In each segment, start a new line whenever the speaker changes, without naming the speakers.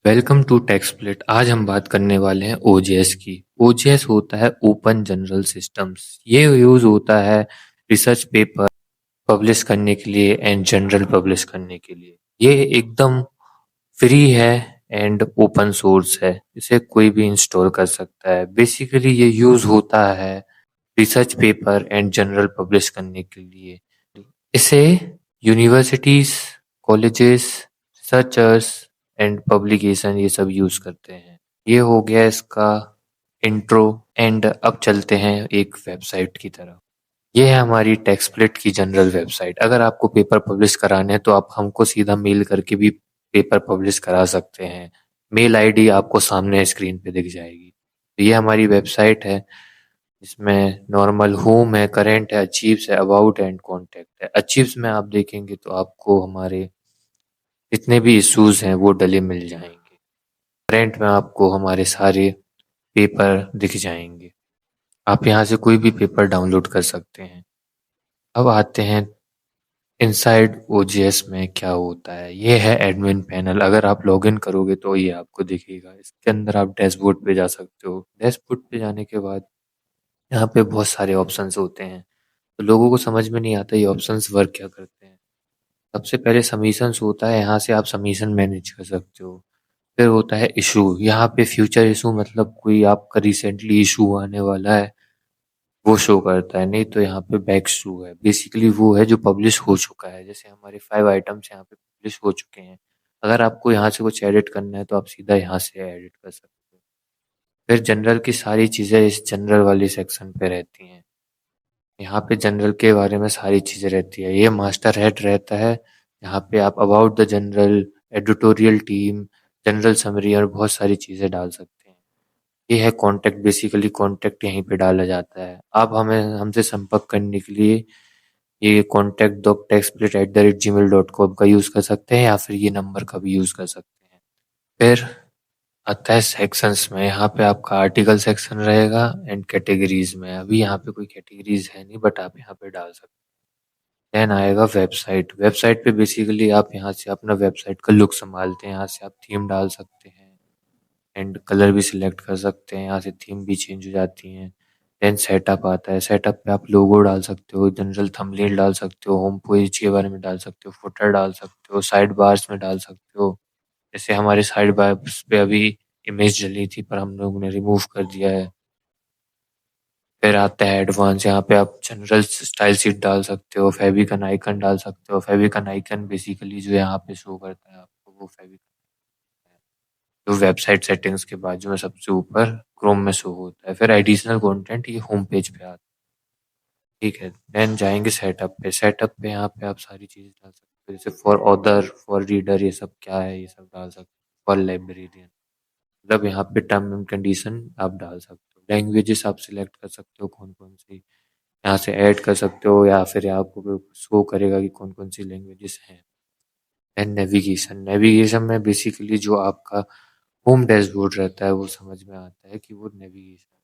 Welcome to टेक्सप्लिट। आज हम बात करने वाले हैं ओजेएस की। ओजेएस होता है ओपन जनरल सिस्टम्स। ये यूज होता है रिसर्च पेपर पब्लिश करने के लिए एंड जनरल पब्लिश करने के लिए। ये एकदम फ्री है एंड ओपन सोर्स है। इसे कोई भी इंस्टॉल कर सकता है। बेसिकली ये यूज होता है research paper and general publish करने के लिए। इसे universities, colleges, researchers and publication ये सब यूज करते हैं। ये हो गया इसका इंट्रो एंड अब चलते हैं एक वेबसाइट की तरफ। ये है हमारी टेक्सप्लिट की जनरल वेबसाइट। अगर आपको पेपर पब्लिश कराने हैं तो आप हमको सीधा मेल करके भी पेपर पब्लिश करा सकते हैं। मेल आईडी आपको सामने स्क्रीन पे दिख जाएगी। तो ये हमारी वेबसाइट है। इसमें नॉर्मल होम है, करेंट है, अचीव्स है, अबाउट एंड कॉन्टैक्ट है। अचीव्स में आप देखेंगे तो आपको हमारे जितने भी इश्यूज हैं वो डले मिल जाएंगे। करेंट में आपको हमारे सारे पेपर दिख जाएंगे। आप यहाँ से कोई भी पेपर डाउनलोड कर सकते हैं। अब आते हैं इनसाइड ओजीएस में क्या होता है। ये है एडमिन पैनल। अगर आप लॉगिन करोगे तो ये आपको दिखेगा। इसके अंदर आप डैशबोर्ड पे जा सकते हो। डैशबोर्ड पे जाने के बाद यहाँ पे बहुत सारे ऑप्शंस होते हैं। तो लोगों को समझ में नहीं आता ये ऑप्शंस वर्क क्या करते हैं। सबसे पहले सबमिशंस होता है। यहाँ से आप सबमिशन मैनेज कर सकते हो। फिर होता है इशू। यहाँ पे फ्यूचर इशू मतलब कोई आपका रिसेंटली इशू आने वाला है वो शो करता है। नहीं तो यहाँ पे बैक इशू है। बेसिकली वो है जो पब्लिश हो चुका है। जैसे हमारे 5 आइटम्स यहाँ पे पब्लिश हो चुके हैं। अगर आपको यहाँ से कुछ एडिट करना है तो आप सीधा यहाँ से एडिट कर सकते हो। फिर जनरल की सारी चीज़ें इस जनरल वाली सेक्शन पे रहती हैं। यहाँ पे जनरल के बारे में सारी चीज़ें रहती है। ये मास्टर हेड रहता है। यहाँ पे आप about the general, editorial team, general summary और बहुत सारी चीज़ें डाल सकते हैं। ये है कॉन्टैक्ट। बेसिकली कॉन्टैक्ट यहीं पे डाला जाता है। आप हमें हमसे संपर्क करने के लिए ये कॉन्टैक्ट डॉट textsplit@gmail.com का यूज़ कर सकते हैं या फिर ये नंबर का भी यूज़ कर सकते हैं। फिर आता है सेक्शंस में। यहाँ पे आपका आर्टिकल सेक्शन रहेगा एंड कैटेगरीज में। अभी यहाँ पे कोई कैटेगरीज है नहीं बट आप यहाँ पे डाल सकते हैं। देन आएगा वेबसाइट। वेबसाइट पे बेसिकली आप यहाँ से अपना वेबसाइट का लुक संभालते हैं। यहाँ से आप थीम डाल सकते हैं एंड कलर भी सिलेक्ट कर सकते हैं। यहाँ से थीम भी चेंज हो जाती हैं। देन सेटअप आता है। सेटअप पे आप लोगो डाल सकते हो, जनरल थंबनेल डाल सकते हो, होम पेज के बारे में डाल सकते हो, फुटर डाल सकते हो, साइड बार्स में डाल सकते हो। जैसे हमारे साइड बार्स पे अभी इमेज डली थी पर हम लोगों ने रिमूव कर दिया है। फिर आता है एडवांस। यहाँ पे आप जनरल स्टाइल शीट डाल सकते हो, फेविकन आइकन डाल सकते हो। फेविकन आइकन बेसिकली जो यहाँ पे शो करता है आपको वो फेविकन है, जो वेबसाइट सेटिंग्स के बाजू में सबसे ऊपर क्रोम में शो होता है। फिर एडिशनल कंटेंट ये होम पेज पे आता है। ठीक है। देन जाएंगे सेटअप पे। सेटअप पे यहाँ पे आप सारी चीज़ें डाल सकते हो। जैसे फॉर ऑथर, फॉर रीडर, ये सब क्या है ये सब डाल सकते हो। फॉर लाइब्रेरियन मतलब यहाँ पे टर्म एंड कंडीशन आप डाल सकते हो। लैंग्वेजेस आप सिलेक्ट कर सकते हो कौन कौन सी यहाँ से ऐड कर सकते हो या फिर आपको शो करेगा कि कौन कौन सी लैंग्वेजेस हैं। And navigation. नेविगेशन में बेसिकली जो आपका होम डैशबोर्ड रहता है वो समझ में आता है कि वो नेविगेशन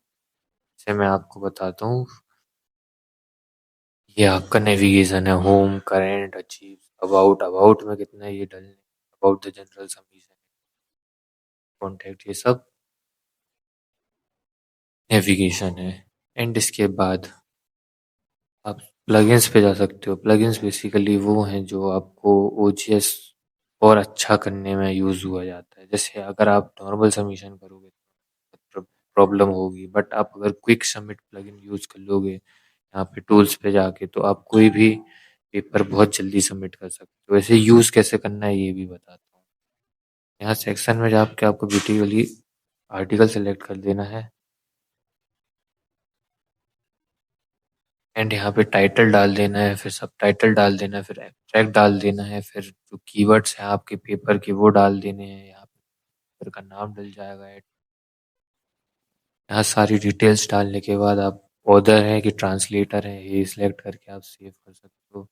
से मैं आपको बताता हूँ। ये आपका नेविगेशन है। Home, current, achieve, about. About में कितना ये डलने, about the general submission, contact, ये सब नेविगेशन है। एंड इसके बाद आप प्लगइन्स पे जा सकते हो। प्लगइन्स बेसिकली वो हैं जो आपको ओजीएस और अच्छा करने में यूज़ हुआ जाता है। जैसे अगर आप नॉर्मल सबमिशन करोगे तो प्रॉब्लम होगी बट आप अगर क्विक सबमिट प्लगइन यूज़ कर लोगे यहाँ पे टूल्स पे जाके तो आप कोई भी पेपर बहुत जल्दी सबमिट कर सकते हो। वैसे यूज़ कैसे करना है ये भी बताता हूँ। यहाँ सेक्शन में जाके आपको बेसिकली आर्टिकल सेलेक्ट कर देना है एंड यहाँ पे टाइटल डाल देना है, फिर सब टाइटल डाल देना है, फिर एब्स्ट्रैक्ट डाल देना है, फिर जो कीवर्ड्स हैं आपके पेपर के वो डाल देने हैं। यहाँ पे पेपर का नाम डल जाएगा। यहाँ सारी डिटेल्स डालने के बाद आप ऑथर है कि ट्रांसलेटर है ये सिलेक्ट करके आप सेव कर सकते हो।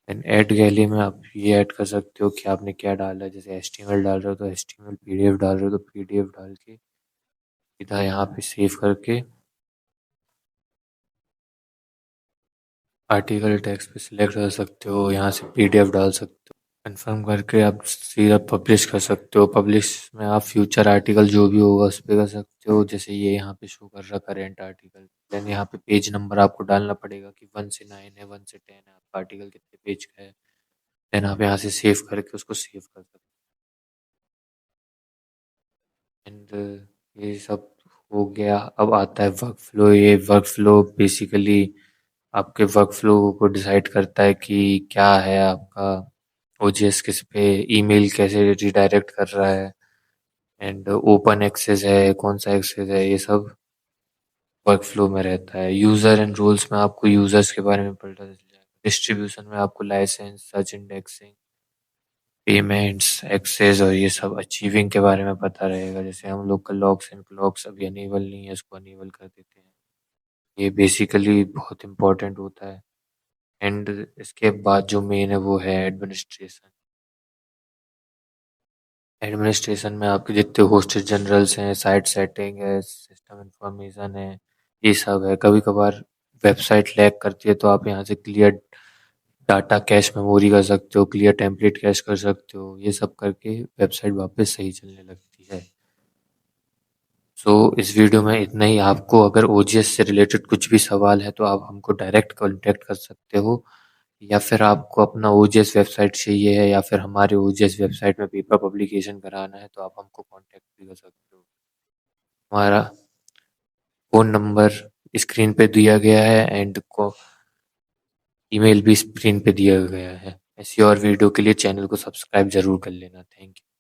एंड ऐड गैलरी में आप ये ऐड कर सकते हो कि आपने क्या डाला है। जैसे एचटीएमएल डाल रहे हो तो एचटीएमएल, पीडीएफ डाल रहे हो तो पीडीएफ डाल के सीधा यहाँ पे सेव करके आर्टिकल टेक्स्ट पे सिलेक्ट कर सकते हो। यहाँ से पीडीएफ डाल सकते हो। कंफर्म करके आप सीधा पब्लिश कर सकते हो। पब्लिश में आप फ्यूचर आर्टिकल जो भी होगा उस पे कर सकते हो। जैसे ये यहाँ पे शो कर रहा करेंट आर्टिकल, देन यहाँ पे पेज नंबर आपको डालना पड़ेगा कि 1 से 9 है, 1 से 10 है, आपका आर्टिकल कितने पेज का है। देन आप यहाँ से सेव करके उसको सेव कर सकते हो। एंड ये सब हो गया। अब आता है वर्क फ्लो। ये वर्क फ्लो बेसिकली आपके वर्क फ्लो को डिसाइड करता है कि क्या है आपका ओजीएस किस पे ईमेल कैसे रिडायरेक्ट कर रहा है, एंड ओपन एक्सेस है कौन सा एक्सेस है, ये सब वर्क फ्लो में रहता है। यूजर एंड रोल्स में आपको यूजर्स के बारे में पता चल जाएगा। डिस्ट्रीब्यूशन में आपको licence, search indexing, payments, access और ये सब अचीविंग के बारे में पता रहेगा। जैसे हम लोग का लॉक्स एंड क्लॉक्स अभी अनेबल नहीं है, उसको अनेबल कर देते हैं। ये बेसिकली बहुत इंपॉर्टेंट होता है। एंड इसके बाद जो मेन है वो है एडमिनिस्ट्रेशन। एडमिनिस्ट्रेशन में आपके जितने होस्टेड जनरल्स हैं, साइट सेटिंग है, सिस्टम इंफॉर्मेशन है, ये सब है। कभी कभार वेबसाइट लैग करती है तो आप यहाँ से क्लियर डाटा कैश मेमोरी कर सकते हो, क्लियर टेम्पलेट कैश कर सकते हो। ये सब करके वेबसाइट वापस सही चलने लगती है। सो इस वीडियो में इतना ही। आपको अगर ओजीएस से रिलेटेड कुछ भी सवाल है तो आप हमको डायरेक्ट कांटेक्ट कर सकते हो, या फिर आपको अपना ओजीएस वेबसाइट चाहिए है, या फिर हमारे ओजीएस वेबसाइट में पेपर पब्लिकेशन कराना है तो आप हमको कांटेक्ट भी कर सकते हो। हमारा फ़ोन नंबर स्क्रीन पे दिया गया है, एंड को ईमेल भी स्क्रीन पे दिया गया है। ऐसी और वीडियो के लिए चैनल को सब्सक्राइब ज़रूर कर लेना। Thank you.